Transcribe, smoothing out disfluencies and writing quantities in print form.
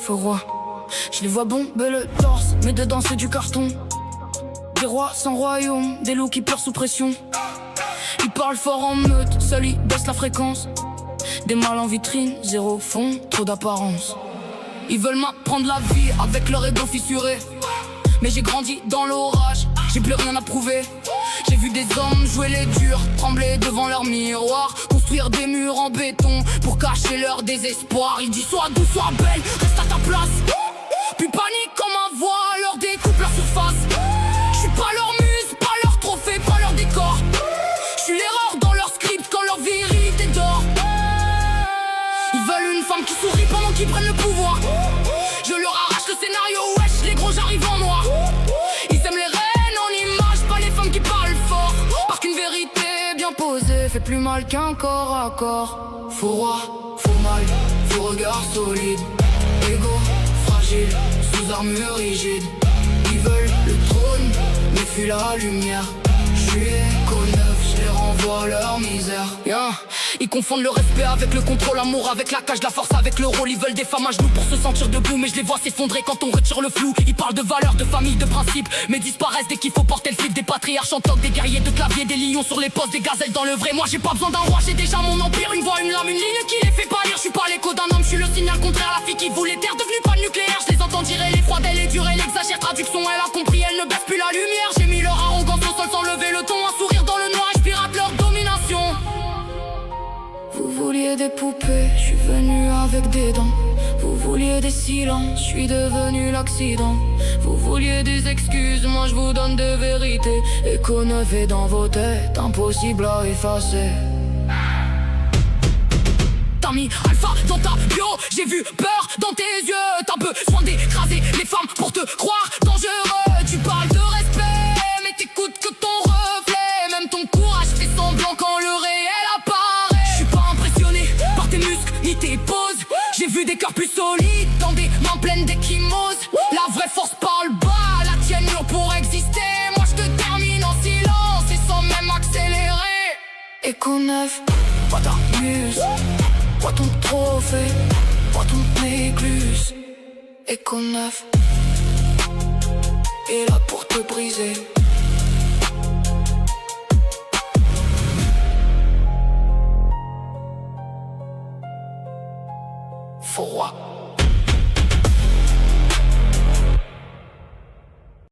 faux roi. Je les vois bomber le torse, mais dedans c'est du carton. Des rois sans royaume, des loups qui pleurent sous pression. Ils parlent fort en meute, seuls ils baissent la fréquence. Des mâles en vitrine, zéro fond, trop d'apparence. Ils veulent m'apprendre la vie avec leur ego fissuré. Mais j'ai grandi dans l'orage, j'ai plus rien à prouver. J'ai vu des hommes jouer les durs, trembler devant leur miroir, construire des murs en béton pour cacher leur désespoir. Ils disent sois douce, sois belle, reste à ta place. Puis panique comme un voile, leur découpe leur surface. J'suis pas leur muse, pas leur trophée, pas leur décor. J'suis l'erreur dans leur script quand leur vérité dort. Ils veulent une femme qui sourit pendant qu'ils prennent le pouvoir. Je leur arrache le scénario, wesh, les gros j'arrive en noir. Ils aiment les reines en images, pas les femmes qui parlent fort. Parce qu'une vérité bien posée fait plus mal qu'un corps à corps. Faux roi, faux mal, faux regard solide. Ego fragile, sous armure rigide. Ils veulent le trône, mais fuient la lumière. J'suis éco neuf, j'les renvoie leur misère. Ils confondent le respect avec le contrôle, l'amour avec la cage, la force avec le rôle. Ils veulent des femmes à genoux pour se sentir debout, mais je les vois s'effondrer quand on retire le flou. Ils parlent de valeurs, de famille, de principes, mais disparaissent dès qu'il faut porter le flip. Des patriarches en toque, des guerriers de clavier, des lions sur les postes, des gazelles dans le vrai. Moi j'ai pas besoin d'un roi, j'ai déjà mon empire. Une voix, une lame, une ligne qui les fait pâlir. J'suis pas l'écho d'un homme, j'suis le signal contraire. La fille qui voulait terre devenue pas nucléaire. Je les entends dire, elle est froide, elle est dure, elle exagère. Traduction, elle a compris, elle ne baisse plus la lumière. J'ai mis leur arrogance au sol sans lever le ton. Un sourire dans le noir, je pirate leur domination. Vous vouliez des poupées, je suis venu avec des dents. Vous vouliez des silences, je suis devenu l'accident. Vous vouliez des excuses, moi je vous donne des vérités. Écho neuf est dans vos têtes, impossible à effacer. T'as mis alpha dans ta bio, j'ai vu peur dans tes yeux. T'as besoin d'écraser les femmes pour te croire dangereux. Tu parles de respect, mais t'écoutes que ton reflet. Même ton courage fait semblant quand le réel apparaît. Ni tes poses, j'ai vu des cœurs plus solides dans des mains pleines d'échymoses. La vraie force parle bas, la tienne lourde pour exister. Moi je te termine en silence et sans même accélérer. Écho neuf, vois ta muse, vois ton trophée, vois ton écluse. Écho neuf est là pour te briser.